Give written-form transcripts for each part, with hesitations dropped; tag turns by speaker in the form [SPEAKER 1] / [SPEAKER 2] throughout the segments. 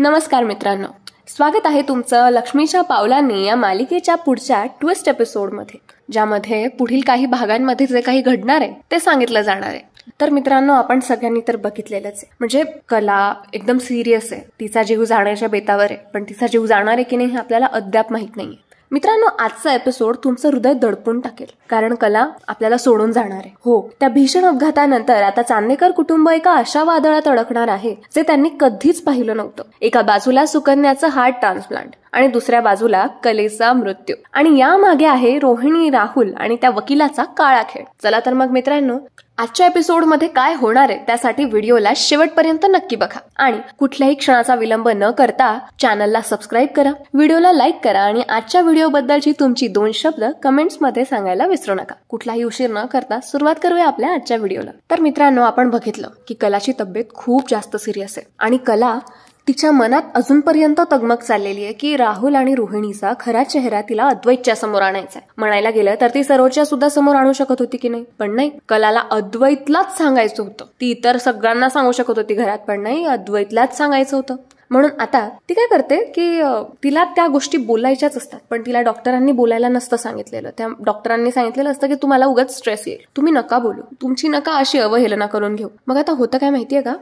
[SPEAKER 1] नमस्कार मित्रांनो, स्वागत आहे तुमचं लक्ष्मीच्या पावलांनी या मालिकेच्या पुढच्या ट्विस्ट एपिसोडमध्ये, ज्यामध्ये पुढील काही भागांमध्ये जे काही घडणार आहे ते सांगितलं जाणार आहे. तर मित्रांनो, आपण सगळ्यांनी तर बघितलेलंच आहे. म्हणजे कला एकदम सिरियस आहे, तिचा जीव जाण्याच्या बेतावर आहे, पण तिचा जीव जाणार आहे की नाही हे आपल्याला अद्याप माहित नाहीये. मित्रांनो, आजचा एपिसोड तुमचं हृदय दडपून टाकेल, कारण कला आपल्याला सोडून जाणार आहे. हो, त्या भीषण अपघातानंतर आता चांदेकर कुटुंब एका अशा वादळात अडकणार आहे जे त्यांनी कधीच पाहिलं नव्हतं. एका बाजूला सुकन्याचं हार्ट ट्रान्सप्लांट आणि दुसऱ्या बाजूला कलेचा मृत्यू, आणि यामागे आहे रोहिणी, राहुल आणि त्या वकिलाचा काळा खेळ. चला तर मग मित्रांनो, आजच्या एपिसोडमध्ये काय होणार आहे त्यासाठी व्हिडिओला शेवटपर्यंत नक्की बघा आणि कुठल्याही क्षणाचा विलंब न करता चॅनलला सबस्क्राईब करा, व्हिडिओला लाईक करा आणि आजच्या व्हिडिओबद्दलची तुमची 2 शब्द कमेंट्समध्ये सांगायला विसरू नका. कुठलाही उशीर न करता सुरुवात करूया आपल्या आजच्या व्हिडिओला. तर मित्रांनो, आपण बघितलं की कलाची तब्येत खूप जास्त सिरियस आहे आणि कला तिच्या मनात अजूनपर्यंत तगमग चाललेली आहे की राहुल आणि रोहिणीचा खरा चेहरा तिला अद्वैतच्या समोर आणायचा आहे. म्हणायला गेलं तर ती सरोजच्या सुद्धा समोर आणू शकत होती की नाही, पण नाही, कलाला अद्वैतलाच सांगायचं होतं. ती इतर सगळ्यांना सांगू शकत होती घरात, पण नाही, अद्वैतलाच सांगायचं होतं. म्हणून आता ती काय करते की तिला त्या गोष्टी बोलायच्याच असतात, पण तिला डॉक्टरांनी बोलायला नसतं सांगितलेलं. त्या डॉक्टरांनी सांगितलेलं असतं की तुम्हाला उगाच स्ट्रेस येईल, तुम्ही नका बोलू, तुमची नका अशी अवहेलना करून घेऊ. मग आता होतं काय माहितीये का,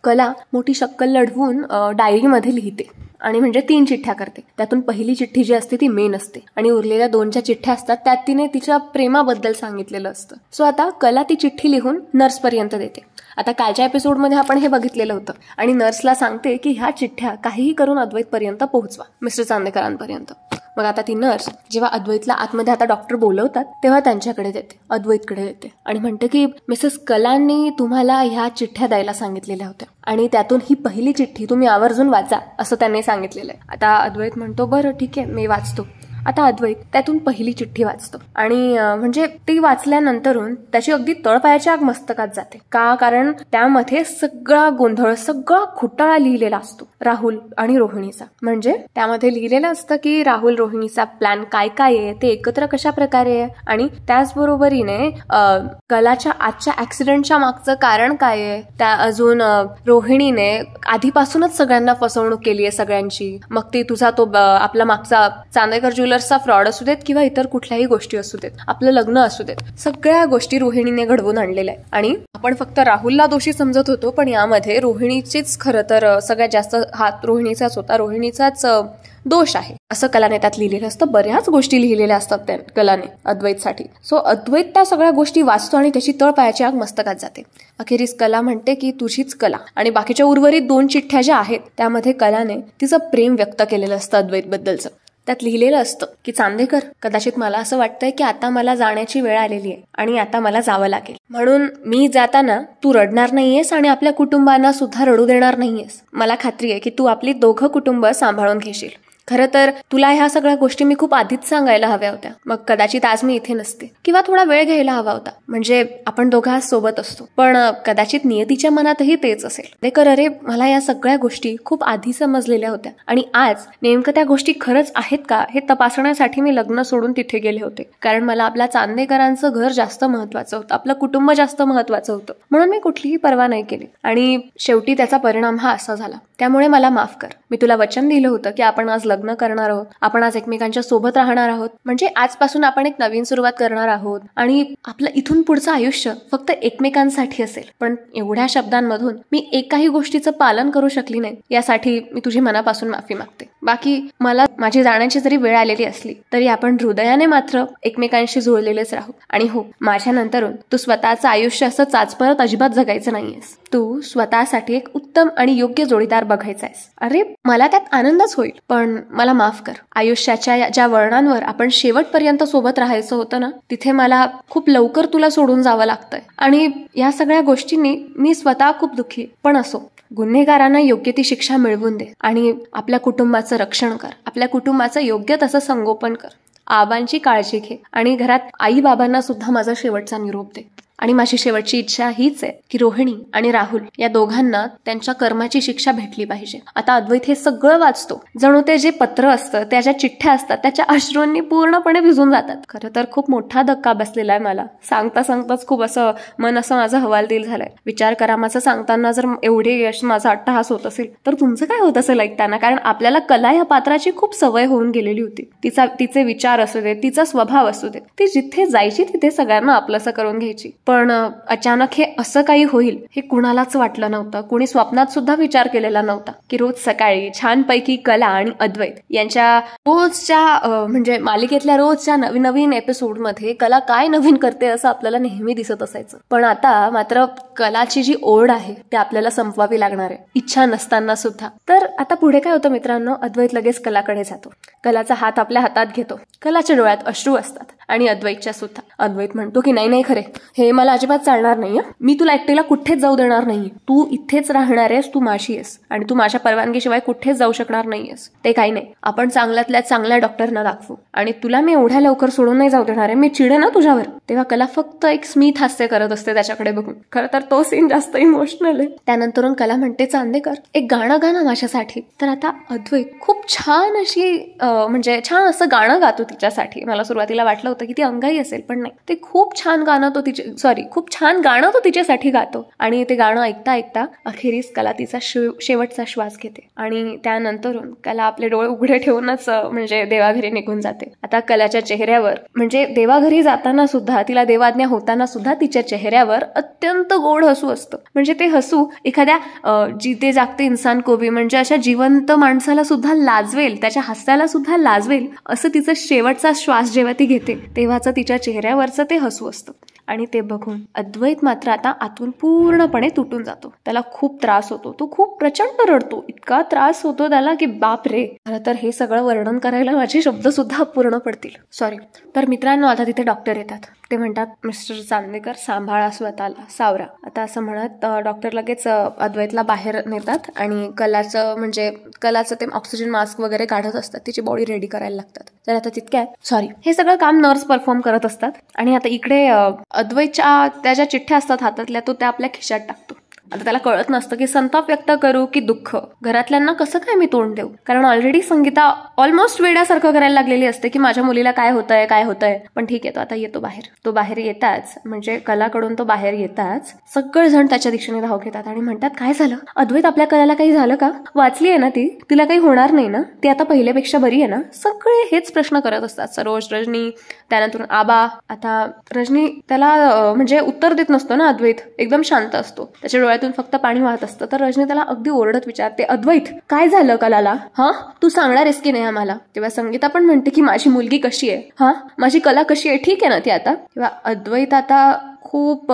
[SPEAKER 1] कला मोठी शक्कल लढवून डायरीमध्ये लिहिते आणि म्हणजे 3 चिठ्ठ्या करते. त्यातून पहिली चिठ्ठी जी असते ती मेन असते आणि उरलेल्या 2 ज्या चिठ्ठ्या असतात त्यात तिने तिच्या प्रेमाबद्दल सांगितलेलं असतं. सो आता कला ती चिठ्ठी लिहून नर्स पर्यंत देते. आता कालच्या एपिसोडमध्ये आपण हे बघितलेलं होतं आणि नर्सला सांगते की ह्या चिठ्ठ्या काहीही करून अद्वैत पर्यंत पोहोचवा, मिस्टर चांदेकरांपर्यंत. मग आता ती नर्स जेव्हा अद्वैतला आतमध्ये आता डॉक्टर बोलवतात तेव्हा त्यांच्याकडे देते, अद्वैतकडे देते आणि म्हणते की मिसेस कलांनी तुम्हाला ह्या चिठ्ठ्या द्यायला सांगितलेल्या होत्या आणि त्यातून ही पहिली चिठ्ठी तुम्ही आवर्जून वाचा असं त्यांनी सांगितलेलं आहे. आता अद्वैत म्हणतो बरं ठीक आहे, मी वाचतो. आता अद्वैत त्यातून पहिली चिठ्ठी वाचतो आणि म्हणजे ती वाचल्यानंतरून त्याची अगदी तळपायाच्या आग मस्तकात जाते. का? कारण त्यामध्ये सगळा गोंधळ, सगळा घोटाळा लिहिलेला असतो राहुल आणि रोहिणीचा. म्हणजे त्यामध्ये लिहिलेलं असतं की राहुल रोहिणीचा प्लॅन काय काय आहे, ते एकत्र कशा प्रकारे आहे आणि त्याचबरोबरीने कलाच्या आजच्या ऍक्सिडेंटच्या मागचं कारण काय आहे. त्या अजून रोहिणीने आधीपासूनच सगळ्यांना फसवणूक केली आहे सगळ्यांची, मग ती तुझा तो आपला मागचा चांदेकर ज्वेलर्सचा फ्रॉड असू देत किंवा इतर कुठल्याही गोष्टी असू देत, आपलं लग्न असू देत, सगळ्या गोष्टी रोहिणीने घडवून आणलेल्या आहे. आणि आपण फक्त राहुलला दोषी समजत होतो, पण यामध्ये रोहिणीचीच खरं तर सगळ्यात जास्त हात रोहिणीचाच होता, रोहिणीचाच दोष आहे असं कलाने त्यात लिहिलेलं असतं. बऱ्याच गोष्टी लिहिलेल्या असतात त्या कलाने अद्वैतसाठी. सो अद्वैत त्या सगळ्या गोष्टी वाचतो आणि त्याची तळपायाची आग मस्तकात जाते. अखेरीस कला म्हणते की तुझीच कला, आणि बाकीच्या उर्वरित 2 चिठ्ठ्या ज्या आहेत त्यामध्ये कलाने तिचं प्रेम व्यक्त केलेलं असतं अद्वैत बद्दलचं. त्यात लिहिलेलं असतं की चांदेकर, कदाचित मला असं वाटतंय की आता मला जाण्याची वेळ आलेली आहे आणि आता मला जावं लागेल, म्हणून मी जाताना तू रडणार नाहीयेस आणि आपल्या कुटुंबांना सुद्धा रडू देणार नाहीयेस. मला खात्री आहे की तू आपली 2 कुटुंब सांभाळून घेशील. खरं तर तुला ह्या सगळ्या गोष्टी मी खूप आधीच सांगायला हव्या होत्या, मग कदाचित आज मी इथे नसते किंवा थोडा वेळ घ्यायला हवा होता, म्हणजे आपण दोघं सोबत असतो, पण कदाचित नियतीच्या मनातही तेच असेल. देखर अरे, मला या सगळ्या गोष्टी खूप आधी समजलेल्या होत्या आणि आज नेमकं त्या गोष्टी खरंच आहेत का हे तपासण्यासाठी मी लग्न सोडून तिथे गेले होते, कारण मला आपल्या चांदेकरांचं घर जास्त महत्वाचं होतं, आपलं कुटुंब जास्त महत्वाचं होतं, म्हणून मी कुठलीही पर्वा नाही केली आणि शेवटी त्याचा परिणाम हा असा झाला. त्यामुळे मला माफ कर. मी तुला वचन दिलं होतं की आपण आज लग्न करणार आहोत, आपण आज एकमेकांच्या सोबत राहणार आहोत, म्हणजे आजपासून आपण एक नवीन सुरुवात करणार आहोत आणि आपलं इथून पुढचं आयुष्य फक्त एकमेकांसाठी असेल. पण एवढ्या शब्दांमधून मी एकाही गोष्टीचं पालन करू शकली नाही, यासाठी मी तुझी मनापासून माफी मागते. बाकी मला माझी जाण्याची जरी वेळ आलेली असली तरी आपण हृदयाने मात्र एकमेकांशी जुळलेलेच राहू. आणि हो, माझ्या नंतरून तू स्वतःचं आयुष्य असं चाचपरत अजिबात जगायचं नाहीयेस. तू स्वतःसाठी एक उत्तम आणि योग्य जोडीदार बघायचा आहेस. अरे, मला त्यात आनंदच होईल, पण मला माफ कर. आयुष्याच्या ज्या वळणांवर आपण शेवटपर्यंत सोबत राहायचं होतं ना, तिथे मला खूप लवकर तुला सोडून जावं लागतंय आणि या सगळ्या गोष्टींनी मी स्वतः खूप दुःखी. पण असो, गुन्हेगारांना योग्य ती शिक्षा मिळवून दे आणि आपल्या कुटुंबाचं रक्षण कर, आपल्या कुटुंबाचं योग्य तसं संगोपन कर, आबांची काळजी घे आणि घरात आई बाबांना सुद्धा माझा शेवटचा निरोप दे. आणि माझी शेवटची इच्छा हीच आहे की रोहिणी आणि राहुल या दोघांना त्यांच्या कर्माची शिक्षा भेटली पाहिजे. आता अद्वैत हे सगळं वाचतो, जणू ते जे पत्र असतं, त्या ज्या चिठ्ठ्या असतात त्याच्या अश्रूंनी पूर्णपणे भिजून जातात. खरं तर खूप मोठा धक्का बसलेला आहे मला. सांगता सांगताच खूप असं मन असं माझं हवालदिल झालंय. विचार करा, माझं सांगताना जर एवढे यश माझा अट्टहास होत असेल तर तुमचं काय होत असेल ऐकताना. कारण आपल्याला कला या पात्राची खूप सवय होऊन गेलेली होती. तिचे विचार असू दे, तिचा स्वभाव असू दे, ती जिथे जायची तिथे सगळ्यांना आपलंसं करून घ्यायची. पण अचानक हे असं काही होईल हे कुणालाच वाटलं नव्हतं. कुणी स्वप्नात सुद्धा विचार केलेला नव्हता की रोज सकाळी छानपैकी कला आणि अद्वैत यांच्या रोजच्या म्हणजे मालिकेतल्या रोजच्या नवीन नवीन एपिसोडमध्ये कला काय नवीन करते असं आपल्याला नेहमी दिसत असायचं. पण आता मात्र कलाची जी ओढ आहे ती आपल्याला संपवावी लागणार आहे, इच्छा नसताना सुद्धा. तर आता पुढे काय होतं मित्रांनो, अद्वैत लगेच कलाकडे जातो, कलाचा हात आपल्या हातात घेतो. कलाच्या डोळ्यात अश्रू असतात आणि अद्वैतच्या सुद्धा. अद्वैत म्हणतो की नाही खरे, हे मला अजिबात चालणार नाही. मी तुला एकटीला कुठेच जाऊ देणार नाही. तू इथेच राहणार आहेस, तू माझी आहेस आणि तू माझ्या परवानगीशिवाय कुठेच जाऊ शकणार नाहीयेस. ते काही नाही, आपण चांगल्यातल्या चांगल्या डॉक्टरना दाखवू आणि तुला मी एवढ्या लवकर सोडून नाही जाऊ देणार आहे. मी चिडे ना तुझ्यावर. तेव्हा कला फक्त एक स्मित हास्य करत असते त्याच्याकडे बघून. खरं तर तो सीन जास्त इमोशनल आहे. त्यानंतरून कला म्हणते, चांदेकर एक गाणं गा ना माझ्यासाठी. तर आता अद्वैत खूप छान अशी म्हणजे छान असं गाणं गातो तिच्यासाठी. मला सुरुवातीला वाटलं होतं की ती अंगाई असेल, पण नाही, ते खूप छान गाणं तो तिच्यासाठी गातो. आणि ते गाणं ऐकता ऐकता अखेरीस कला तिचा शेवटचा श्वास घेते आणि त्यानंतरून कला आपले डोळे उघडे ठेवूनच म्हणजे देवाघरी निघून जाते. आता कलाच्या चेहऱ्यावर म्हणजे देवाघरी जाताना सुद्धा, तिला देवाज्ञा होताना सुद्धा तिच्या चेहऱ्यावर अत्यंत गोड हसू असतं. म्हणजे ते हसू एखाद्या जिते जागते इन्सान कोबी म्हणजे अशा जिवंत माणसाला सुद्धा लाजवेल, त्याच्या हास्याला सुद्धा लाजवेल असं तिचा शेवटचा श्वास जेव्हा ती घेते तेव्हाच तिच्या चेहऱ्यावरचं ते हसू असतं. आणि ते बघून अद्वैत मात्र आता आतून पूर्णपणे तुटून जातो. त्याला खूप त्रास होतो, तो खूप प्रचंड रडतो. इतका त्रास होतो त्याला की बाप रे. खरं तर हे सगळं वर्णन करायला माझे शब्द सुद्धा अपूर्ण पडतील, सॉरी. तर मित्रांनो, आता तिथे डॉक्टर येतात. ते म्हणतात, मिस्टर चांदेकर सांभाळा स्वतःला, सावरा. आता असं म्हणत डॉक्टर लगेच अद्वैतला बाहेर नेतात आणि कलाचं ते ऑक्सिजन मास्क वगैरे काढत असतात, तिची बॉडी रेडी करायला लागतात. तर आता हे सगळं काम नर्स परफॉर्म करत असतात. आणि आता इकडे अद्वैतच्या त्या ज्या चिठ्ठ्या असतात हातातल्या तो त्या आपल्या खिशात टाकतो. आता त्याला कळत नसतं की संताप व्यक्त करू की दुःख, घरातल्यांना कसं काय मी तोंड देऊ. कारण ऑलरेडी संगीता ऑलमोस्ट वेड्यासारखं करायला लागलेली असते की माझ्या मुलीला काय होतंय. पण ठीक आहे, तो आता येतो बाहेर. तो बाहेर येताच म्हणजे कलाकडून तो बाहेर येताच सगळेजण त्याच्या दिशेने धाव घेतात आणि म्हणतात, काय झालं अद्वैत, आपल्या कलाला काही झालं का? वाचली आहे ना ती, तिला काही होणार नाही ना, ती आता पहिल्यापेक्षा बरी आहे ना? सगळे हेच प्रश्न करत असतात. सरोज, रजनी, त्यानंतर आबा. आता रजनी त्याला म्हणजे उत्तर देत नसतो ना अद्वैत, एकदम शांत असतो, त्याच्या डोळ्यातून फक्त पाणी वाहत असतं. तर रजनी त्याला अगदी ओरडत विचारते, अद्वैत काय झालं कलाला? तू सांगणार आहेस की नाही आम्हाला? तेव्हा संगीता पण म्हणते की माझी मुलगी कशी आहे, माझी कला कशी आहे, ठीक आहे ना ती आता? तेव्हा अद्वैत आता खूप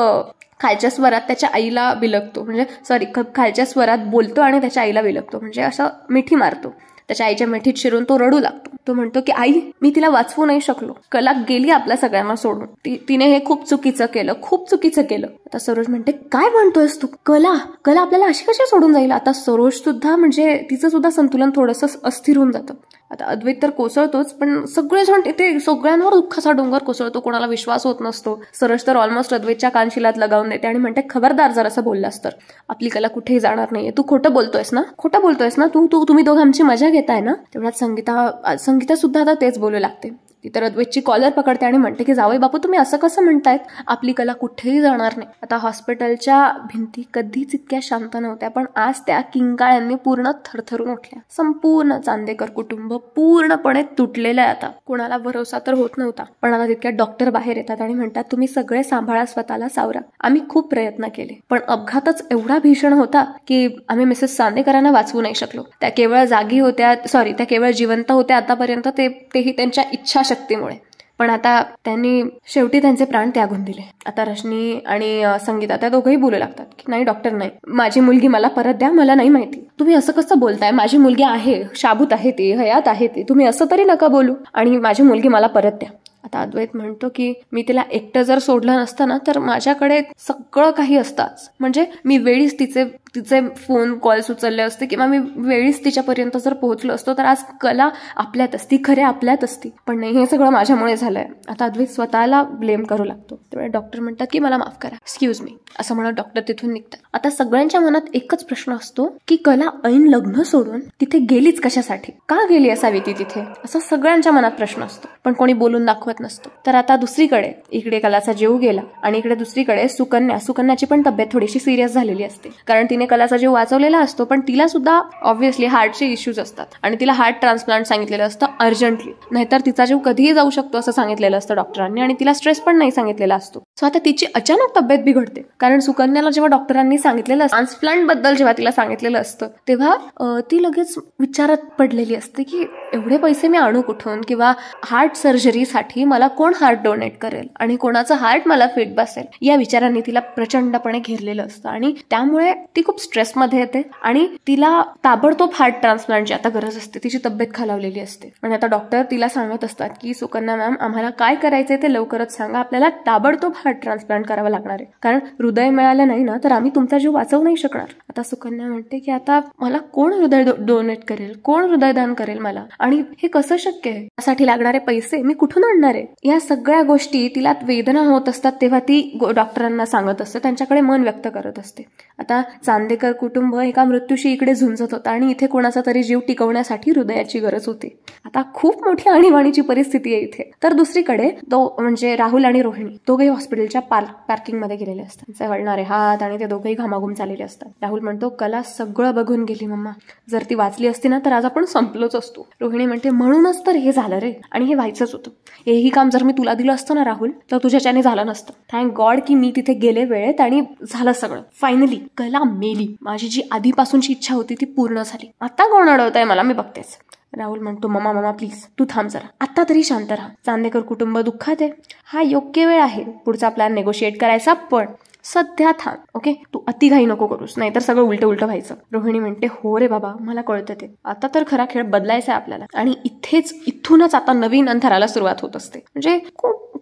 [SPEAKER 1] खालच्या स्वरात त्याच्या आईला बिलगतो, म्हणजे खालच्या स्वरात बोलतो आणि त्याच्या आईला बिलगतो, म्हणजे असं मिठी मारतो. त्याच्या आईच्या मिठीत शिरून तो रडू लागतो. तो म्हणतो की आई, मी तिला वाचवू नाही शकलो, कला गेली आपल्या सगळ्यांना सोडून, तिने हे खूप चुकीचं केलं. आता सरोज म्हणते, काय म्हणतोयस तू? कला आपल्याला अशी कशी सोडून जाईल? आता सरोज सुद्धा म्हणजे तिचं सुद्धा संतुलन थोडंसं अस्थिर होऊन जातं. आता अद्वैत तर कोसळतोच, पण सगळेजण तिथे सगळ्यांवर दुःखाचा डोंगर कोसळतो, कोणाला विश्वास होत नसतो. सरोज तर ऑलमोस्ट अद्वैतच्या कानशिलात लगावून देते आणि म्हणते, खबरदार जर असं बोललास तर आपली कला कुठेही जाणार नाहीये. तू खोटं बोलतोयस ना, तुम्ही दोघं आमची मजा घेताय ना? तेवढ्यात संगीता सुद्धा आता तेच बोलू लागते. ती तर अद्वैतची कॉलर पकडते आणि म्हणते की जावई बापू, तुम्ही असं कसं म्हणतायत? आपली कला कुठेही जाणार नाही. आता हॉस्पिटलच्या भिंती कधीच इतक्या शांत नव्हत्या, पण आज त्या किंकाळ्यांनी पूर्ण थरथरून उठल्या. संपूर्ण चांदेकर कुटुंब पूर्णपणे तुटलेलं आहे. आता कोणाला भरोसा तर होत नव्हता. पण आता तितक्या डॉक्टर बाहेर येतात आणि म्हणतात, तुम्ही सगळे सांभाळा स्वतःला, सावरा. आम्ही खूप प्रयत्न केले, पण अपघातच एवढा भीषण होता की आम्ही मिसेस चांदेकरांना वाचवू नाही शकलो. त्या केवळ जिवंत होत्या आतापर्यंत, तेही त्यांच्या इच्छाशक्तीमुळे. पण आता त्यांनी शेवटी त्यांचे प्राण त्यागून दिले. आता रजनी आणि संगीता त्या दोघंही बोलू लागतात की नाही डॉक्टर, नाही, माझी मुलगी मला परत द्या, मला नाही माहिती. तुम्ही असं कसं बोलताय? माझी मुलगी आहे, शाबूत आहे ती, हयात आहे ती, तुम्ही असं तरी नका बोलू, आणि माझी मुलगी मला परत द्या. आता अद्वैत म्हणतो की मी तिला एकटं जर सोडलं नसतं ना तर माझ्याकडे सगळं काही असताच, म्हणजे मी वेळीच तिचे फोन कॉल्स उचलले असते किंवा मी वेळीच तिच्यापर्यंत जर पोहोचलो असतो तर आज कला आपल्यात असती, खरे आपल्यात असती. पण नाही, हे सगळं माझ्यामुळे झालंय. आता अद्वैत स्वतःला ब्लेम करू लागतो. त्यामुळे डॉक्टर म्हणतात की मला माफ करा, एक्सक्यूज मी, असं म्हणत डॉक्टर तिथून निघतात. आता सगळ्यांच्या मनात एकच प्रश्न असतो की कला ऐन लग्न सोडून तिथे गेलीच कशासाठी, का गेली असावी ती तिथे, असं सगळ्यांच्या मनात प्रश्न असतो. पण कोणी बोलून दाखवत नसतो. तर आता दुसरीकडे, इकडे कलाचा जीव गेला आणि इकडे दुसरीकडे सुकन्याची पण तब्येत थोडीशी सिरियस झालेली असते. कारण तिने कलाचा जीव वाचवलेला असतो, पण तिला सुद्धा ऑब्व्हियसली हार्टचे इश्यूज असतात आणि तिला हार्ट ट्रान्सप्लांट सांगितलेलं असतं अर्जंटली, नाहीतर तिचा जीव कधीही जाऊ शकतो असं सांगितलेलं असतं डॉक्टरांनी. आणि तिला स्ट्रेस पण नाही सांगितलेला असतो. सो आता तिची अचानक तब्येत बिघडते. कारण सुकन्याला जेव्हा डॉक्टरांनी सांगितलेलं ट्रान्सप्लांट बद्दल जेव्हा तिला सांगितलेलं असतं तेव्हा ती लगेच विचारात पडलेली असते की एवढे पैसे मी आणू कुठून, किंवा हार्ट सर्जरीसाठी मला कोण हार्ट डोनेट करेल आणि कोणाचं हार्ट मला फिट बसेल, या विचारांनी तिला प्रचंडपणे घेरलेलं असतं. आणि त्यामुळे ती खूप स्ट्रेसमध्ये येते आणि तिला ताबडतोब हार्ट ट्रान्सप्लांटची आता गरज असते. तिची तब्येत खालावलेली असते आणि आता डॉक्टर तिला सांगत असतात की सुकन्या मॅम, आम्हाला काय करायचंय ते लवकरच सांगा, आपल्याला ताबडतोब हार्ट ट्रान्सप्लांट करावं लागणार आहे, कारण हृदय मिळालं नाही ना तर आम्ही तुमचा जीव वाचवू नाही शकणार. आता सुकन्या म्हणते की आता मला कोण हृदय डोनेट करेल, कोण हृदयदान करेल मला, आणि हे कसं शक्य आहे, त्यासाठी लागणारे पैसे मी कुठून आणणार आहे. या सगळ्या गोष्टी तिला वेदना होत असतात तेव्हा ती डॉक्टरांना सांगत असते, त्यांच्याकडे मन व्यक्त करत असते. आता चांदेकर कुटुंब एका मृत्यूशी इकडे झुंजत होता आणि इथे कोणाचा तरी जीव टिकवण्यासाठी हृदयाची गरज होती. आता खूप मोठी आणीबाणीची परिस्थिती आहे इथे. तर दुसरीकडे तो म्हणजे राहुल आणि रोहिणी दोघेही हॉस्पिटलच्या पार्किंग मध्ये गेलेले असतात. त्यांचे वळणारे हात आणि ते दोघेही घामाघूम चाललेले असतात. राहुल म्हणतो कला सगळं बघून गेली मम्मा, जर ती वाचली असती ना तर आज आपण संपलोच असतो. रोहिणी म्हणते म्हणूनच तर हे झालं रे, आणि हे व्हायचंच होतं. हेही काम जर मी तुला दिलं असतं ना राहुल तर तुझ्याच्याने झालं नसतं. थँक गॉड की मी तिथे गेले वेळेत आणि झालं सगळं. फायनली कला मेली. माझी जी आधीपासूनची इच्छा होती ती पूर्ण झाली. आता कोण अडवतंय मला, मी बघतेच. राहुल म्हणतो मम्मा प्लीज तू थांब जरा, आता तरी शांत राहा. चांदेकर कुटुंब दुःखात आहे, हा योग्य वेळ आहे पुढचा प्लॅन नेगोशिएट करायचा, पण सध्या थांब. ओके, तू अतिघाई नको करूस, नाहीतर सगळं उलट व्हायचं. रोहिणी म्हणते हो रे बाबा, मला कळतं ते, आता तर खरा खेळ बदलायचा आहे आपल्याला. आणि इथूनच आता नवीन अंतराला सुरुवात होत असते. म्हणजे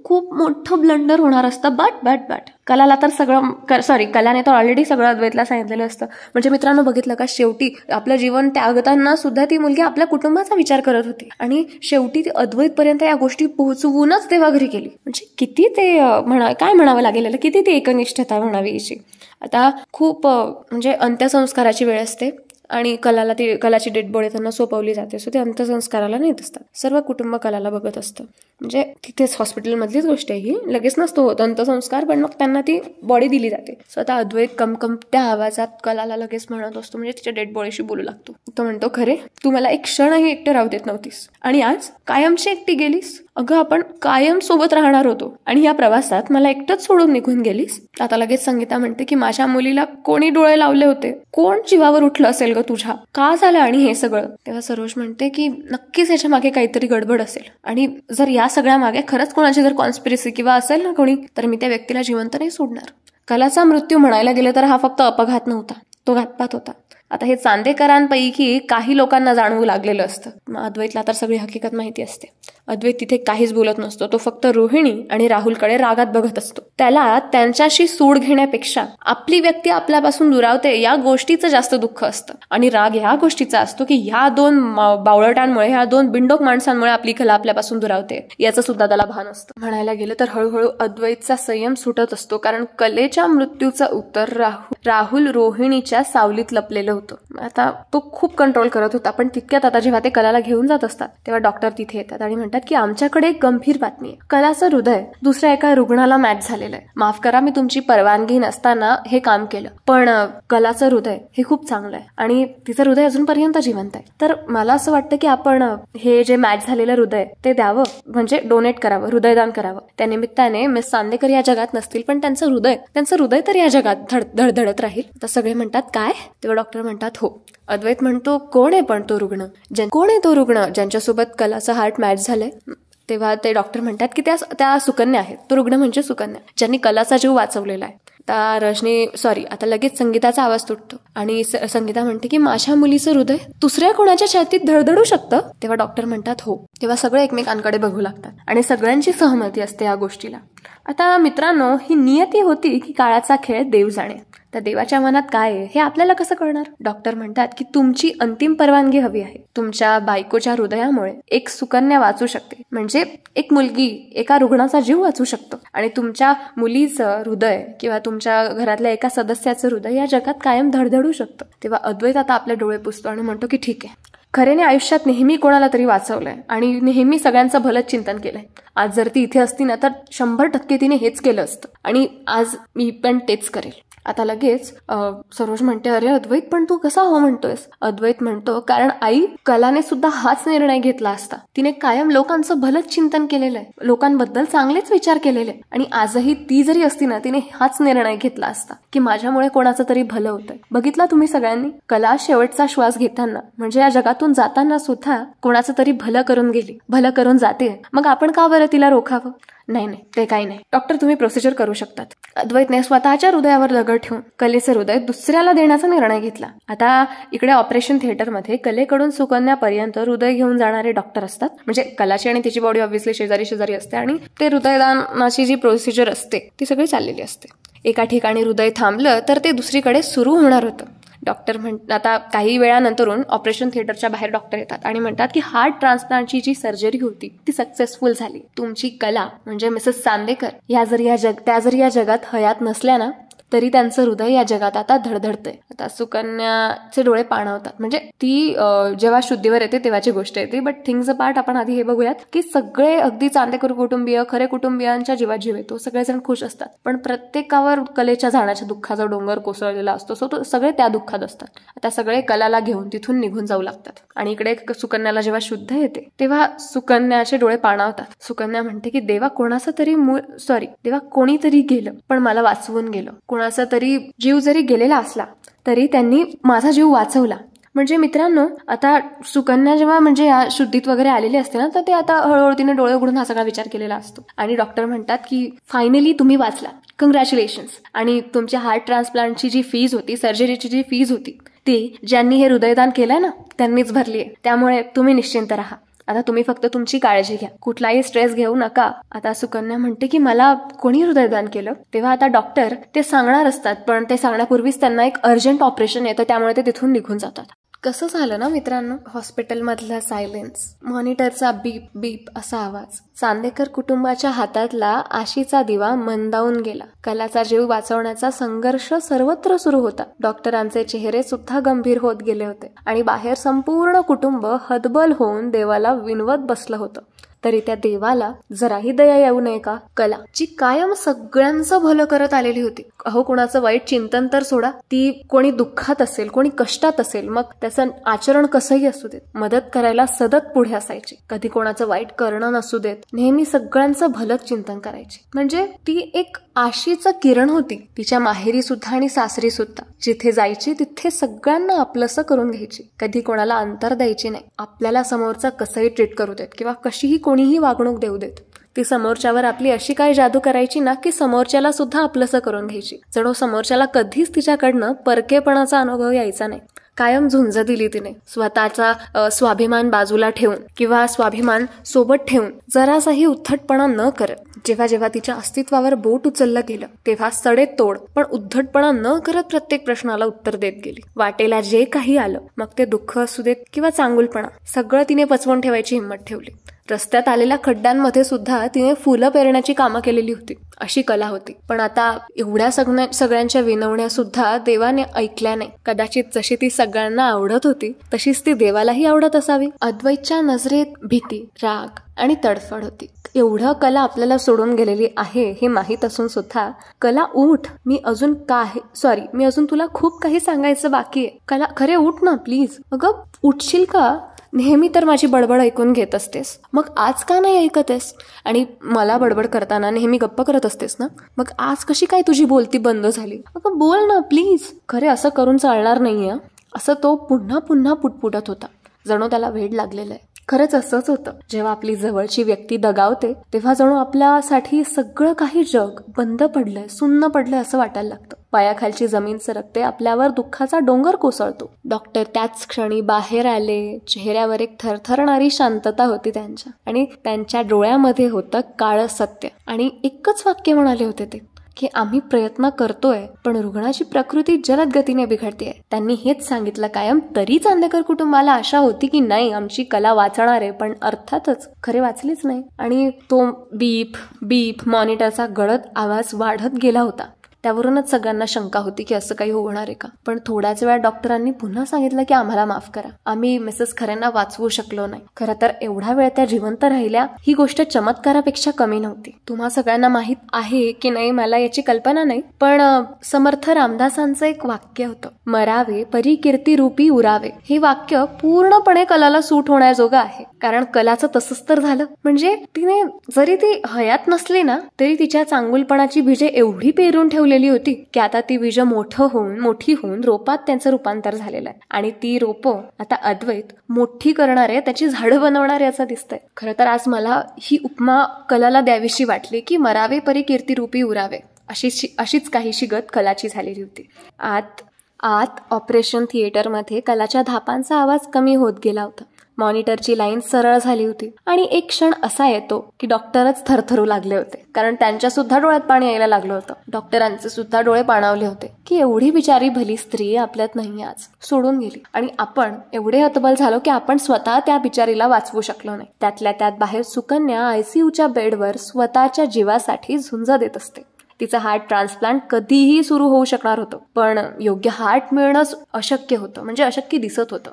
[SPEAKER 1] खूप मोठं ब्लंडर होणार असतं. बट कलाला तर कलाने तर ऑलरेडी सगळं अद्वैतला सांगितलेलं असतं. म्हणजे मित्रांनो, बघितलं का, शेवटी आपलं जीवन त्यागताना सुद्धा ती मुलगी आपल्या कुटुंबाचा विचार करत होती आणि शेवटी ती अद्वैत पर्यंत या गोष्टी पोहोचवूनच देवाघरी गेली. म्हणजे किती ते काय म्हणावं लागेल, किती ती एकनिष्ठता म्हणावी याची. आता खूप म्हणजे अंत्यसंस्काराची वेळ असते आणि कलाची डेड बॉडी त्यांना सोपवली जाते. सो ते अंत्यसंस्काराला नेत असतात. सर्व कुटुंब कलाला बघत असतं. म्हणजे तिथेच हॉस्पिटलमधलीच गोष्ट आहे ही, लगेच नसतो होत अंत्यसंस्कार, पण मग त्यांना ती बॉडी दिली जाते. सो आता अद्वैत कमकमत्या आवाजात कलाला लगेच म्हणत असतो, म्हणजे तिच्या डेड बॉडीशी बोलू लागतो. तो म्हणतो खरे तू मला एक क्षणही एकटं राहू देत नव्हतीस आणि आज कायमची एकटी गेलीस. अगं आपण कायम सोबत राहणार होतो आणि या प्रवासात मला एकटंच सोडून निघून गेलीस. आता लगेच संगीता म्हणते की माझ्या मुलीला कोणी डोळे लावले होते, कोण जीवावर उठलं असेल ग तुझ्या, का झालं आणि हे सगळं. तेव्हा सरोज म्हणते की नक्कीच याच्या मागे काहीतरी गडबड असेल आणि जर या सगळ्या मागे खरंच कोणाची जर कॉन्स्पिरसी किंवा असेल ना कोणी, तर मी त्या व्यक्तीला जिवंत नाही सोडणार. कलाचा मृत्यू म्हणायला गेलं तर हा फक्त अपघात नव्हता, तो घातपात होता. आता हे चांदेकरांपैकी काही लोकांना जाणवू लागलेलं असतं. अद्वैतला तर सगळी हकीकत माहिती असते. अद्वैत तिथे काहीच बोलत नसतो. तो फक्त रोहिणी आणि राहुलकडे रागात बघत असतो. त्याला त्यांच्याशी सूड घेण्यापेक्षा आपली व्यक्ती आपल्यापासून दुरावते या गोष्टीचं जास्त दुःख असतं. आणि राग ह्या गोष्टीचा असतो की ह्या दोन बावळटांमुळे, ह्या दोन बिंडोक माणसांमुळे आपली कला आपल्यापासून दुरावते, याचं सुद्धा त्याला भान असतं. म्हणायला गेलं तर हळूहळू अद्वैतचा संयम सुटत असतो. कारण कलेच्या मृत्यूचं उत्तर राहुल रोहिणीच्या सावलीत लपलेलं होतं. आता तो खूप कंट्रोल करत होता. पण तितक्यात आता जेव्हा ते कलाला घेऊन जात असतात तेव्हा डॉक्टर तिथे येतात आणि म्हणतात की आमच्याकडे एक गंभीर बातमी आहे. कलाचं हृदय दुसऱ्या एका रुग्णाला मॅच झालेलं आहे. माफ करा, मी तुमची परवानगी नसताना हे काम केलं, पण कलाचं हृदय हे खूप चांगलं आहे आणि तिचं हृदय अजूनपर्यंत जिवंत आहे. तर मला असं वाटतं की आपण हे जे मॅच झालेलं हृदय ते द्यावं, म्हणजे डोनेट करावं, हृदयदान करावं. त्या निमित्ताने मिस चांदेकर या जगात नसतील पण त्यांचं हृदय तर या जगात धडधडत राहील. तर सगळे म्हणतात काय. तेव्हा डॉक्टर म्हणतात हो. अद्वैत म्हणतो कोण आहे पण तो रुग्ण, ज्यांच्यासोबत कलाचा हार्ट मॅच झालाय. तेव्हा ते डॉक्टर म्हणतात की त्या सुकन्या आहेत. तो रुग्ण म्हणजे सुकन्या, ज्यांनी कलाचा जीव वाचवलेला आहे. आता लगेच संगीताचा आवाज तुटतो आणि संगीता म्हणते की माझ्या मुलीचं हृदय दुसऱ्या कोणाच्या छातीत धडधडू शकतं. तेव्हा डॉक्टर म्हणतात हो. तेव्हा सगळे एकमेकांकडे बघू लागतात आणि सगळ्यांची सहमती असते या गोष्टीला. आता मित्रांनो, ही नियती होती की काळाचा खेळ देव जाणे. त्या देवाच्या मनात काय आहे हे आपल्याला कसं कळणार? डॉक्टर म्हणतात की तुमची अंतिम परवानगी हवी आहे. तुमच्या बायकोच्या हृदयामुळे एक सुकन्या वाचू शकते, म्हणजे एक मुलगी, एका रुग्णाचा जीव वाचू शकतो. आणि तुमच्या मुलीचं हृदय किंवा तुमच्या घरातल्या एका सदस्याचं हृदय या जगात कायम धडधडू शकतं. तेव्हा अद्वैत आता आपले डोळे पुसतो आणि म्हणतो की ठीक आहे, खरेने आयुष्यात नेहमी कोणाला तरी वाचवलंय आणि नेहमी सगळ्यांचं भलंच चिंतन केलंय. आज जर ती इथे असती ना तर 100% तिने हेच केलं असतं आणि आज मी पण तेच करेल. आता लगेच सरोज म्हणते, अरे अद्वैत, पण तू कसा हो म्हणतोयस? अद्वैत म्हणतो, कारण आई कलाने सुद्धा हाच निर्णय घेतला असता. तिने कायम लोकांचं भलंच चिंतन केलेलं आहे, लोकांबद्दल चांगलेच विचार केलेले, आणि आजही ती जरी असती ना तिने हाच निर्णय घेतला असता की माझ्यामुळे कोणाचं तरी भलं होतंय. बघितला तुम्ही सगळ्यांनी, कला शेवटचा श्वास घेताना म्हणजे या जगातून जाताना सुद्धा कोणाचं तरी भलं करून गेली, भलं करून जाते. मग आपण का बरं तिला रोखावं? नाही नाही, ते काही नाही. डॉक्टर, तुम्ही प्रोसिजर करू शकतात. अद्वैतने स्वतःच्या हृदयावर दगड ठेवून कलेचं हृदय दुसऱ्याला देण्याचा निर्णय घेतला. आता इकडे ऑपरेशन थिएटरमध्ये कलेकडून सुकन्यापर्यंत हृदय घेऊन जाणारे डॉक्टर असतात. म्हणजे कलाची आणि तिची बॉडी ऑब्व्हियसली शेजारी शेजारी असते आणि ते हृदयदानाची जी प्रोसिजर असते ती सगळी चाललेली असते. एका ठिकाणी हृदय थांबलं तर ते दुसरीकडे सुरू होणार होतं. डॉक्टर आता काही वेळानंतरून ऑपरेशन थिएटरच्या बाहेर डॉक्टर येतात आणि म्हणतात की हार्ट ट्रान्सप्लांटची जी सर्जरी होती ती सक्सेसफुल झाली. तुमची कला म्हणजे मिसेस चांदेकर त्या जर या जगात हयात नसल्या ना तरी त्यांचं हृदय या जगात आता धडधडतंय. आता सुकन्याचे डोळे पाणावतात. म्हणजे ती जेव्हा शुद्धीवर येते तेव्हाची गोष्ट येते. बट थिंग्स अ पार्ट, आपण आधी हे बघूयात की सगळे अगदी चांदेकर कुटुंबीय, खरे कुटुंबियांच्या जीवात जीव येतो, सगळेजण खुश असतात. पण प्रत्येकावर कलेच्या जाण्याच्या दुःखाचा डोंगर कोसळलेला असतो. सो तो सगळे त्या दुःखात असतात. आता सगळे कलाला घेऊन तिथून निघून जाऊ लागतात. आणि इकडे सुकन्याला जेव्हा शुद्ध येते तेव्हा सुकन्याचे डोळे पाणावतात. सुकन्या म्हणते की देवा कोणीतरी गेलं पण मला वाचवून गेलं. कोणाचा तरी जीव जरी गेलेला असला तरी त्यांनी माझा जीव वाचवला. म्हणजे मित्रांनो, आता सुकन्या जेव्हा म्हणजे या शुद्धीत वगैरे आलेली असते ना तर ते आता हळूहळू तिने डोळे उघडून हा सगळा विचार केलेला असतो. आणि डॉक्टर म्हणतात की फायनली तुम्ही वाचला, कंग्रॅच्युलेशन्स. आणि तुमच्या हार्ट ट्रान्सप्लांटची जी फीज होती, सर्जरीची जी फीज होती ती ज्यांनी हे हृदयदान केलंय ना त्यांनीच भरली आहे. त्यामुळे तुम्ही निश्चिंत राहा. आता तुम्ही फक्त तुमची काळजी घ्या, कुठलाही स्ट्रेस घेऊ नका. आता सुकन्या म्हणते की मला कोणी हृदयदान केलं? तेव्हा आता डॉक्टर ते सांगणार असतात, पण ते सांगण्यापूर्वीच त्यांना एक अर्जंट ऑपरेशन येतं, त्यामुळे ते तिथून निघून जातात. कसं झालं ना मित्रांनो, हॉस्पिटलमधला सायलेन्स, मॉनिटरचा बीप बीप असा आवाज, चांदेकर कुटुंबाच्या हातातला आशीचा दिवा मंदावून गेला. कलाचा जीव वाचवण्याचा संघर्ष सर्वत्र सुरू होता. डॉक्टरांचे चेहरे सुद्धा गंभीर होत गेले होते आणि बाहेर संपूर्ण कुटुंब हतबल होऊन देवाला विनवत बसलं होतं. तरी त्या देवाला जराही दया येऊ नये का? कला, जी कायम सगळ्यांचं भलं करत आलेली होती, अहो कुणाचं वाईट चिंतन तर सोडा, ती कोणी दुःखात असेल, कोणी कष्टात असेल, मग त्याचं आचरण कसंही असू देत, मदत करायला सतत पुढे असायची. कधी कोणाचं वाईट करणं नसू देत, नेहमी सगळ्यांचं भलंच चिंतन करायची. म्हणजे ती एक आशीचं किरण होती. तिच्या माहेरी सुद्धा आणि सासरी सुद्धा जिथे जायची तिथे सगळ्यांना आपलंसं करून घ्यायची. कधी कोणाला अंतर द्यायची नाही. आपल्याला समोरचा कसंही ट्रीट करू देत किंवा कशीही कोणीही वागणूक देऊ देत, ती समोरच्यावर आपली अशी काही जादू करायची ना की समोरच्याला सुद्धा आपलंसं करून घ्यायची. जणू समोरच्याला कधीच तिच्याकडनं परकेपणाचा अनुभव यायचा नाही. कायम झुंज दिली तिने. स्वतःचा स्वाभिमान बाजूला ठेवून किंवा स्वाभिमान सोबत ठेवून जरासाही उद्धटपणा न करत, जेव्हा जेव्हा तिच्या अस्तित्वावर बोट उचललं गेलं तेव्हा सडेत तोड पण उद्धटपणा न करत प्रत्येक प्रश्नाला उत्तर देत गेली. वाटेला जे काही आलं, मग ते दुःख असू देत किंवा चांगुलपणा, सगळं तिने पचवून ठेवायची हिंमत ठेवली. रस्त्यात आलेल्या खड्ड्यांमध्ये सुद्धा तिने फुलं पेरण्याची कामं केलेली होती. अशी कला होती. पण आता एवढ्या सगळ्यांच्या विनवण्या सुद्धा देवाने ऐकल्या नाही. कदाचित जशी ती सगळ्यांना आवडत होती तशीच ती देवालाही आवडत असावी. अद्वैतच्या नजरेत भीती, राग आणि तडफड होती. एवढं कला आपल्याला सोडून गेलेली आहे हे माहीत असून सुद्धा, कला उठ, मी अजून तुला खूप काही सांगायचं बाकी आहे. कला, खरे उठ ना प्लीज. अगं उठशील का? नेहमी तर माझी बडबड ऐकून घेत असतेस, मग आज का नाही ऐकतेस? आणि मला बडबड करताना नेहमी गप्प करत असतेस ना, मग आज कशी काय तुझी बोलती बंद झाली? अगं बोल ना प्लीज. खरे असं करून चालणार नाहीये, असं तो पुन्हा पुन्हा पुटपुटत होता. जणू त्याला वेड लागलेलं आहे. खरंच असंच होतं. जेव्हा आपली जवळची व्यक्ती दगावते तेव्हा जणू आपल्यासाठी सगळं काही जग बंद पडलंय, सुन्न पडलंय असं वाटायला लागतं. पायाखालची जमीन सरकते, आपल्यावर दुःखाचा डोंगर कोसळतो. डॉक्टर त्याच क्षणी बाहेर आले. चेहऱ्यावर एक थरथरणारी शांतता होती त्यांच्या, आणि त्यांच्या डोळ्यामध्ये होतं काळं सत्य. आणि एकच वाक्य म्हणाले होते ते, की आम्ही प्रयत्न करतोय पण रुग्णाची प्रकृती जलद गतीने बिघडतेय. त्यांनी हेच सांगितलं कायम. तरी चांदेकर कुटुंबाला आशा होती की नाही, आमची कला वाचणार आहे, पण अर्थातच खरे वाचलीच नाही. आणि तो बीप बीप मॉनिटरचा गडद आवाज वाढत गेला होता. त्यावरूनच सगळ्यांना शंका होती की असं काही होणार आहे का. पण थोड्याच वेळात डॉक्टरांनी पुन्हा सांगितलं की आम्हाला माफ करा, आम्ही मिसेस खरेंना वाचवू शकलो नाही. खरं तर एवढा वेळ त्या जिवंत राहिल्या ही गोष्ट चमत्कारापेक्षा कमी नव्हती. तुम्हा सगळ्यांना माहित आहे की नाही मला याची कल्पना नाही, पण समर्थ रामदासांचं एक वाक्य होतं, मरावे परी कीर्ती रूपी उरावे. हे वाक्य पूर्णपणे कलाला सूट होण्याजोगं आहे. कारण कलाचं तसंच तर झालं. म्हणजे तिने जरी ती हयात नसली ना तरी तिच्या चांगुलपणाची बीजे एवढी पेरून ठेवलेली होती की आता ती बीज मोठी होऊन रोपात त्यांचं रूपांतर झालेलं आहे. आणि ती रोपं आता अद्वैत मोठी करणारे, त्याची झाडं बनवणारे असं दिसतंय. खरं तर आज मला ही उपमा कलाला द्यावीशी वाटली की मरावे परी कीर्ती रूपी उरावे. अशीच काहीशी गत कलाची झालेली होती. आत ऑपरेशन थिएटरमध्ये कलाच्या धापांचा आवाज कमी होत गेला होता. मॉनिटरची लाईन सरळ झाली होती आणि एक क्षण असा येतो की डॉक्टरच थरथरू लागले होते. कारण त्यांच्या सुद्धा डोळ्यात पाणी यायला लागलं होतं. डॉक्टरांचे सुद्धा डोळे पाणावले होते की एवढी बिचारी भली स्त्री आपल्यात नाही, आज सोडून गेली. आणि आपण एवढे हतबल झालो की आपण स्वतः त्या बिचारीला वाचवू शकलो नाही. त्यातल्या त्यात बाहेर सुकन्या आयसीयूच्या बेडवर स्वतःच्या जीवासाठी झुंज देत असते. तिचं हार्ट ट्रान्सप्लांट कधीही सुरू होऊ शकणार होतं, पण योग्य हार्ट मिळणंच अशक्य होतं. म्हणजे अशक्य दिसत होतं.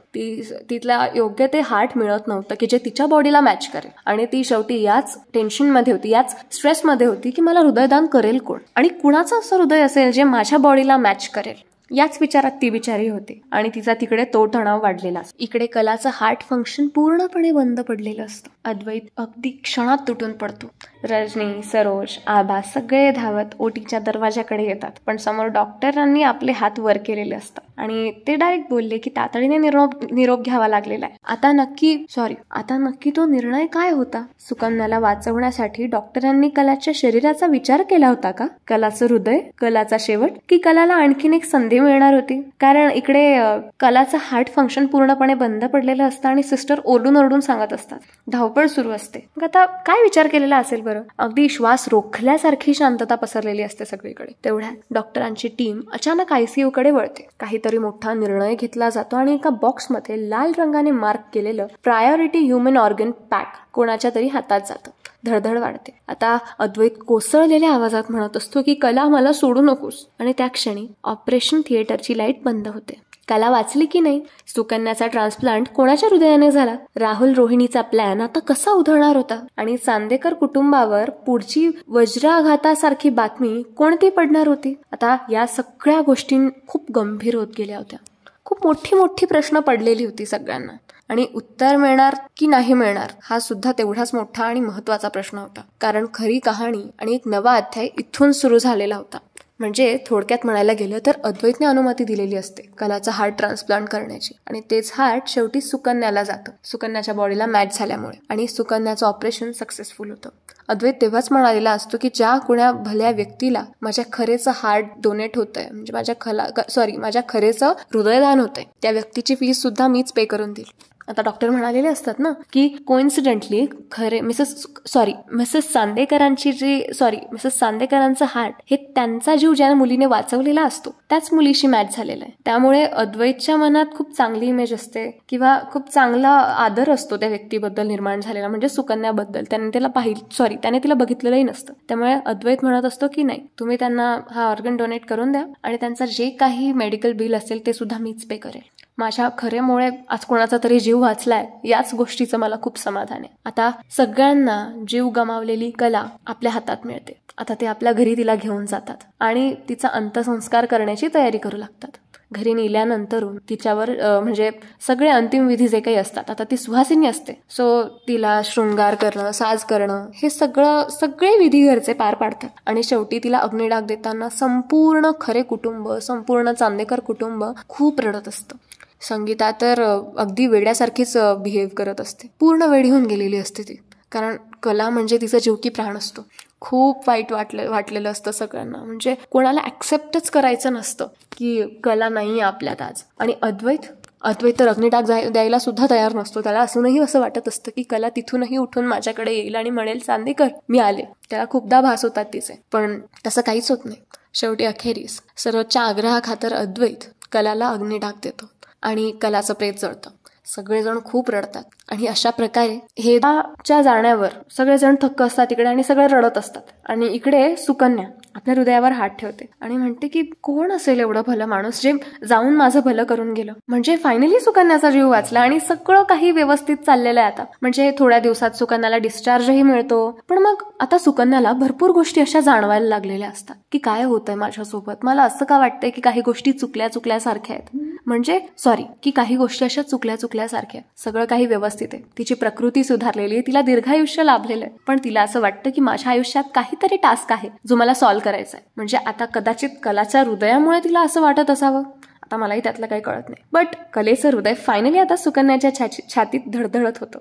[SPEAKER 1] तिथल्या योग्य ते हार्ट मिळत नव्हतं की जे तिच्या बॉडीला मॅच करेल. आणि ती शेवटी याच टेन्शनमध्ये होती, याच स्ट्रेसमध्ये होती की मला हृदयदान करेल कोण आणि कुणाचं असं हृदय असेल जे माझ्या बॉडीला मॅच करेल. याच विचारात ती बिचारी होती आणि तिचा तिकडे तो तणाव वाढलेला असतो. इकडे कलाचं हार्ट फंक्शन पूर्णपणे बंद पडलेलं असतं. अद्वैत अगदी क्षणात तुटून पडतो. रजनी, सरोज, आबा सगळे धावत ओटीच्या दरवाजाकडे येतात. पण समोर डॉक्टरांनी आपले हात वर केलेले असतात आणि ते डायरेक्ट बोलले की तातडीने निरोप घ्यावा लागलेला आहे. आता नक्की तो निर्णय काय होता? सुकन्याला वाचवण्यासाठी डॉक्टरांनी कलाच्या शरीराचा विचार केला होता का? कलाचं हृदय, कलाचा शेवट, की कलाला आणखीन एक संधी मिळणार होती? कारण इकडे कलाचं हार्ट फंक्शन पूर्णपणे बंद पडलेलं असतं आणि सिस्टर ओरडून सांगत असतात. धावपळ सुरू असते. आता काय विचार केलेला असेल बरं? अगदी श्वास रोखल्यासारखी शांतता पसरलेली असते सगळीकडे. तेवढ्या डॉक्टरांची टीम अचानक आयसीयू कडे वळते. काहीतरी मोठा निर्णय घेतला जातो आणि एका बॉक्समध्ये लाल रंगाने मार्क केलेलं प्रायोरिटी ह्युमन ऑर्गन पॅक कोणाच्या तरी हातात जातं. धडधड वाढते. आता अद्वैत कोसळलेल्या आवाजात म्हणत असतो की कला मला सोडू नकोस. आणि त्या क्षणी ऑपरेशन थिएटरची लाईट बंद होते. कला वाचली की नाही? सुकन्याचा ट्रान्सप्लांट कोणाच्या हृदयाने झाला? राहुल रोहिणीचा प्लॅन आता कसा उधळणार होता? आणि चांदेकर कुटुंबावर पुढची वज्राघातासारखी बातमी कोणती पडणार होती? आता या सगळ्या गोष्टी खूप गंभीर होत गेल्या होत्या. खूप मोठी प्रश्न पडलेली होती सगळ्यांना. आणि उत्तर मिळणार की नाही मिळणार हा सुद्धा तेवढाच मोठा आणि महत्वाचा प्रश्न होता. कारण खरी कहाणी आणि एक नवा अध्याय इथून सुरू झालेला होता. म्हणजे थोडक्यात म्हणायला गेलं तर अद्वैतने अनुमती दिलेली असते कलाचा हार्ट ट्रान्सप्लांट करण्याची. आणि तेच हार्ट शेवटी सुकन्याला जातं, सुकन्याच्या बॉडीला मॅच झाल्यामुळे. आणि सुकन्याचं ऑपरेशन सक्सेसफुल होतं. अद्वैत तेव्हाच म्हणालेला असतो की ज्या कुण्या भल्या व्यक्तीला माझ्या खरेचं हार्ट डोनेट होतंय, म्हणजे माझ्या खरेचं हृदयदान होतंय, त्या व्यक्तीची फीस सुद्धा मीच पे करून देईल. आता डॉक्टर म्हणालेले असतात ना की कोइन्सिडेंटली मिसेस चांदेकरांचं हार्ट हे त्यांचा जीव ज्या मुलीने वाचवलेला असतो त्याच मुलीशी मॅच झालेला आहे. त्यामुळे अद्वैतच्या मनात खूप चांगली इमेज असते किंवा खूप चांगला आदर असतो त्या व्यक्तीबद्दल निर्माण झालेला, म्हणजे सुकन्याबद्दल. त्याने तिला बघितलेलंही नसतं. त्यामुळे अद्वैत म्हणत असतो की नाही, तुम्ही त्यांना हा ऑर्गन डोनेट करून द्या आणि त्यांचा जे काही मेडिकल बिल असेल ते सुद्धा मीच पे करेल. माझ्या खरेमुळे आज कोणाचा तरी जीव वाचलाय याच गोष्टीचं मला खूप समाधान आहे. आता सगळ्यांना जीव गमावलेली कला आपल्या हातात मिळते. आता ते आपल्या घरी तिला घेऊन जातात आणि तिचा अंत्यसंस्कार करण्याची तयारी करू लागतात. घरी नेल्यानंतर तिच्यावर म्हणजे सगळे अंतिम विधी जे काही असतात, आता ती सुहासिनी असते, सो तिला शृंगार करणं, साज करणं, हे सगळे विधी घरचे पार पाडतात. आणि शेवटी तिला अग्निडाग देताना संपूर्ण खरे कुटुंब, संपूर्ण चांदेकर कुटुंब खूप रडत असतं. संगीता तर अगदी वेड्यासारखीच बिहेव करत असते. पूर्ण वेडी होऊन गेलेली असते ती. कारण कला म्हणजे तिचा जीव की प्राण असतो. खूप वाईट वाटलेलं असतं सगळ्यांना. म्हणजे कोणाला ऍक्सेप्टच करायचं नसतं की कला नाही आपल्यात आज. आणि अद्वैत तर अग्निटाक द्यायला सुद्धा तयार नसतो. त्याला असूनही असं वाटत असतं की कला तिथूनही उठून माझ्याकडे येईल आणि म्हणेल चांदेकर मी आले. त्याला खूपदा भास होतात तिचे, पण तसं काहीच होत नाही. शेवटी अखेरीस सर्वोच्च आग्रहाखातर अद्वैत कलाला अग्निटाक देतो आणि कलाचं प्रेत जळतं. सगळेजण खूप रडतात आणि अशा प्रकारे हे च्या जाण्यावर सगळेजण थक्क असतात इकडे आणि सगळे रडत असतात. आणि इकडे सुकन्या आपल्या हृदयावर हात ठेवते आणि म्हणते की कोण असेल एवढं भलं माणूस जे जाऊन माझं भलं करून गेलं. म्हणजे फायनली सुकन्याचा जीव वाचला आणि सगळं काही व्यवस्थित चाललेलं आहे आता. म्हणजे थोड्या दिवसात सुकन्याला डिस्चार्जही मिळतो. पण मग आता सुकन्याला भरपूर गोष्टी अशा जाणवायला लागलेल्या असतात की काय होतंय माझ्यासोबत. मला असं का वाटतंय की काही गोष्टी चुकल्यासारख्या आहेत. म्हणजे की काही गोष्टी अशा चुकल्यासारख्या. सगळं काही व्यवस्थित आहे. तिची प्रकृती सुधारलेली आहे. तिला दीर्घायुष्य लाभलेलं आहे. पण तिला असं वाटतं की माझ्या आयुष्यात काहीतरी टास्क आहे जो मला सॉल्व्ह करायचा आहे. म्हणजे आता कदाचित कलाच्या हृदयामुळे तिला असं वाटत असावं. आता मलाही त्यातलं काही कळत नाही. बट कलेचं हृदय फायनली आता सुकन्याच्या छातीत धडधडत होतं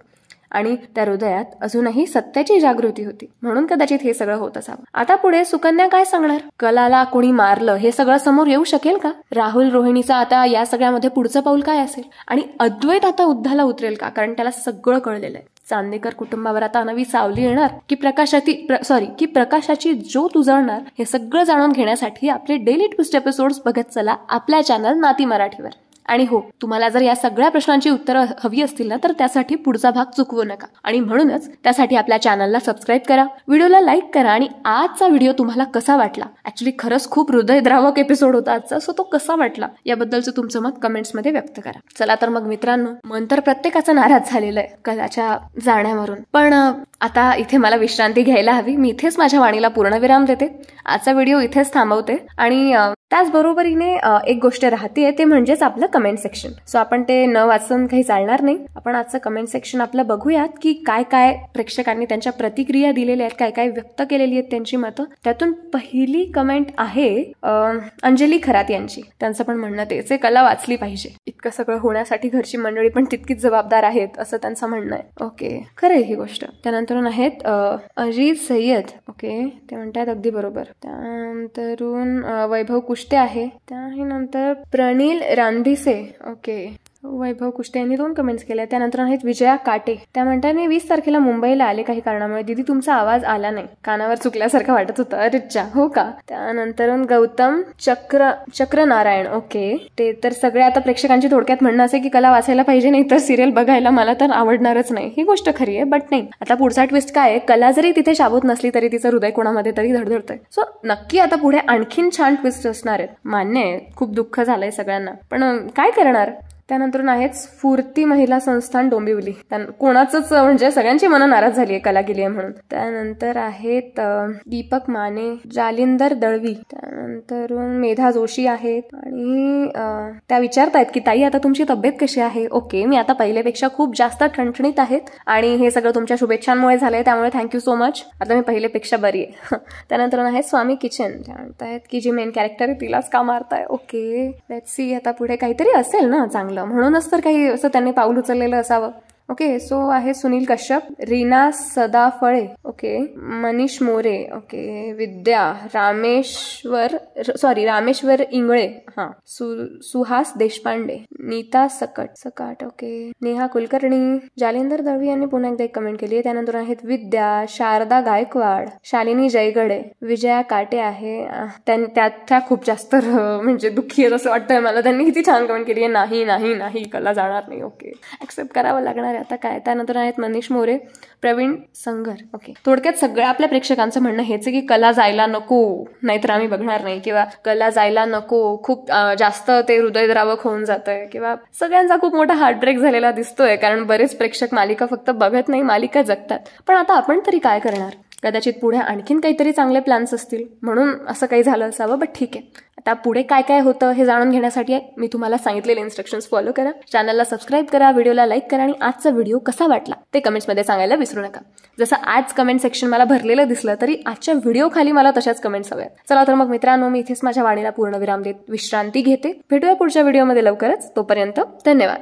[SPEAKER 1] आणि त्या हृदयात अजूनही सत्याची जागृती होती. म्हणून कदाचित हे सगळं होत असावं. आता पुढे सुकन्या काय सांगणार? कलाला कोणी मारलं हे सगळं समोर येऊ शकेल का? राहुल रोहिणीचा आता या सगळ्यामध्ये पुढचं पाऊल काय असेल? आणि अद्वैत आता युद्धाला उतरेल का? कारण त्याला सगळं कळलेलं आहे. चांदेकर कुटुंबावर आता नवी सावली येणार की प्रकाशाची ज्योत उजळणार हे सगळं जाणून घेण्यासाठी आपले डेली ट्विस्ट एपिसोड्स बघत चला आपल्या चॅनल नाती मराठीवर. आणि हो, तुम्हाला जर या सगळ्या प्रश्नांची उत्तरं हवी असतील ना तर त्यासाठी पुढचा भाग चुकवू नका. आणि म्हणूनच त्यासाठी आपल्या चॅनलला सबस्क्राईब करा, व्हिडिओला लाईक करा. आणि आजचा व्हिडिओ तुम्हाला कसा वाटला? ऍक्च्युली खरंच खूप हृदयद्रावक एपिसोड होता आजचा. सो तो कसा वाटला याबद्दलचं तुमचं मत कमेंट्समध्ये व्यक्त करा. चला तर मग मित्रांनो, मन तर प्रत्येकाचं नाराज झालेलं आहे कलाच्या जाण्यावरून. पण आता इथे मला विश्रांती घ्यायला हवी. मी इथेच माझ्या वाणीला पूर्णविराम देते. आजचा व्हिडिओ इथेच थांबवते. आणि त्याचबरोबरीने एक गोष्ट राहते ते म्हणजेच आपलं कमेंट सेक्शन. सो आपण ते न वाचून काही चालणार नाही. आपण आजचं कमेंट सेक्शन आपलं बघूयात की काय काय प्रेक्षकांनी त्यांच्या प्रतिक्रिया दिलेल्या आहेत, काय काय व्यक्त केलेली आहेत त्यांची मतं. त्यातून पहिली कमेंट आहे अंजली खरात यांची. त्यांचं पण म्हणणं तेच आहे, कला वाचली पाहिजे. इतकं सगळं होण्यासाठी घरची मंडळी पण तितकीच जबाबदार आहेत असं त्यांचं म्हणणं आहे. ओके, खरं आहे ही गोष्ट. त्यानंतर आहेत अजीत सय्यद. ओके, ते म्हणतात अगदी बरोबर. त्यानंतरून वैभव कुष्टे आहे. त्यानंतर प्रणील रांधिसे. ओके, वैभव कुष्टे यांनी 2 कमेंट्स केल्या. त्यानंतर आहेत विजया काटे. त्या म्हणतात मी 20 तारखेला मुंबईला आले काही कारणामुळे. दीदी तुमचा आवाज आला नाही, कानावर चुकल्यासारखं वाटत होतं. अरेच्छा, हो का? त्यानंतर गौतम चक्रनारायण. ओके, ते तर सगळे आता प्रेक्षकांची थोडक्यात म्हणणं असे की कला वाचायला पाहिजे, नाही तर सिरियल बघायला मला तर आवडणारच नाही. ही गोष्ट खरी आहे, बट नाही. आता पुढचा ट्विस्ट काय आहे? कला जरी तिथे शाबूत नसली तरी तिचं हृदय कोणामध्ये तरी धडधडतंय. सो नक्की आता पुढे आणखीन छान ट्विस्ट असणार आहेत. मान्य आहे, खूप दुःख झालंय सगळ्यांना, पण काय करणार? त्यानंतर आहेत स्फूर्ती महिला संस्थान डोंबिवली. कोणाचंच म्हणजे सगळ्यांची मनं नाराज झाली आहे कला गेली आहे म्हणून. त्यानंतर आहेत दीपक माने, जालिंदर दळवी. त्यानंतर मेधा जोशी आहेत आणि त्या विचारतायत की ताई आता तुमची तब्येत कशी आहे? ओके, मी आता पहिलेपेक्षा खूप जास्त ठणठणीत आहेत आणि हे सगळं तुमच्या शुभेच्छांमुळे झालंय, त्यामुळे थँक्यू सो मच. आता मी पहिलेपेक्षा बरी आहे. त्यानंतर आहेत स्वामी किचन. त्या म्हणतायत की जी मेन कॅरेक्टर आहे तिलाच का मारताय? Okay, let's see. आता पुढे काहीतरी असेल ना चांगलं, म्हणूनच तर काही असं त्यांनी पाऊल उचललेलं असावं. ओके, सो आहे सुनील कश्यप, रीना सदाफळे. ओके, मनीष मोरे. ओके, विद्या रामेश्वर इंगळे. सुहास देशपांडे, नीता सकाट. ओके, नेहा कुलकर्णी. जालिंदर दळवी यांनी पुन्हा एकदा एक कमेंट केली आहे. त्यानंतर आहेत विद्या, शारदा गायकवाड, शालिनी जयगडे, विजया काटे आहे. त्या खूप जास्त म्हणजे दुःखी आहेत असं वाटतंय मला. त्यांनी किती छान कमेंट केली आहे, नाही नाही नाही कला जाणार नाही. ओके, ऍक्सेप्ट करावं लागणार आता काय. त्यानंतर आहेत मनीष मोरे, प्रवीण संघर. ओके, थोडक्यात सगळ्या आपल्या प्रेक्षकांचं म्हणणं हेच आहे की कला जायला नको, नाहीतर आम्ही बघणार नाही, किंवा कला जायला नको, खूप जास्त ते हृदयद्रावक होऊन जातंय, किंवा सगळ्यांचा खूप मोठा हार्टब्रेक झालेला दिसतोय. कारण बरेच प्रेक्षक मालिका फक्त बघत नाही, मालिका जगतात. पण आता आपण तरी काय करणार? कदाचित पुढे आणखीन काहीतरी चांगले प्लॅन्स असतील म्हणून असं काही झालं असावं. बट ठीक आहे, आता पुढे काय काय होतं हे जाणून घेण्यासाठी मी तुम्हाला सांगितलेले इन्स्ट्रक्शन्स फॉलो करा, चॅनलला सबस्क्राईब करा, व्हिडिओला लाईक करा आणि आजचा व्हिडिओ कसा वाटला ते कमेंट्समध्ये सांगायला विसरू नका. जसं आज कमेंट सेक्शन मला भरलेलं दिसलं तरी आजच्या व्हिडिओ खाली मला तशाच कमेंट्स हव्यात. चला तर मग मित्रांनो, मी इथेच माझ्या वाणीला पूर्ण विराम देत विश्रांती घेते. भेटूया पुढच्या व्हिडिओमध्ये लवकरच. तोपर्यंत धन्यवाद.